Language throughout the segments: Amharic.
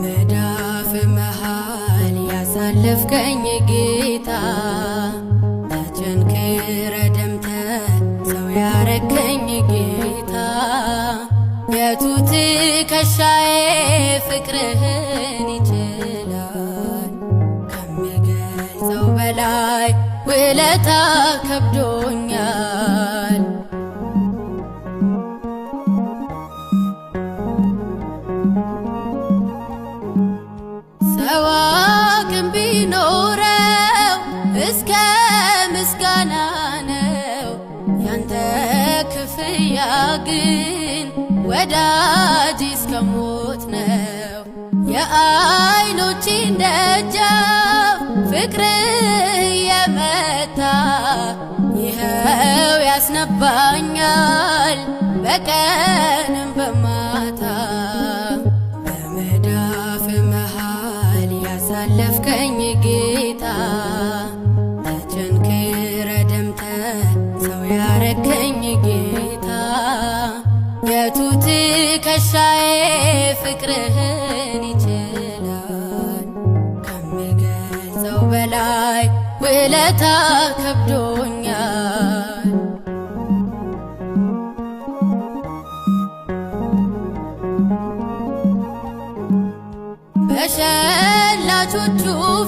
በመዳፍ መሃል ያሳለፍከኝ ጌታ ተቸንክረ ደምተ ሰው ያረከኝ ጌታ የቱ ትከሻዬ ፍቅርህን ይችላል ከሚገልጸው በላይ ውለታ ከብዶኛል። ሰው አቅም ቢኖረው እስከ ምስጋና ነው ያንተ ክፍያ ግን ወዳጅ እስከ ሞት ነው። የዓይኖቼን ደጃፍ ፍቅር የመታ ይኸው ያስነባኛል በቀንም በማታ በመዳፍ መሃል ያሳለፍከኝ ጌታ ተቸንክረ ደምተ ሰው ያረከኝ ጌታ የቱ ትከሻዬ ፍቅርህን ይችላል ከሚገልጸው በላይ ውለታ ከብዶኛል። በሸላቾቹ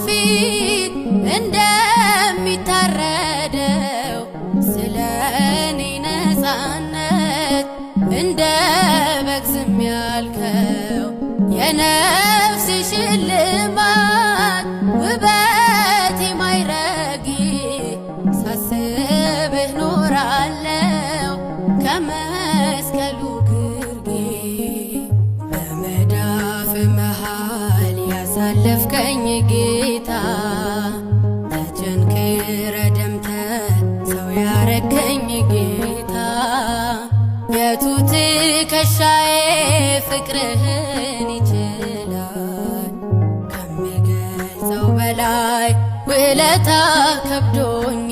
ፊት እንደሚታረደው ስለ እኔ ነፃነት እንደ በግ ዝም ያልከው የነፍስ ሽልማት ውበት የማይረጊ ሳስብህ ኖራለው ከመስቀሉ ግርጌ በመዳፍ መሃል ያሳለፍከኝ ጌታ ተቸንክረ ደምተ ሰው ያረከኝ ጌታ የቱ ትከሻዬ ፍቅርህን ይችላል ከሚገልጸው በላይ ውለታ ከብዶኛል።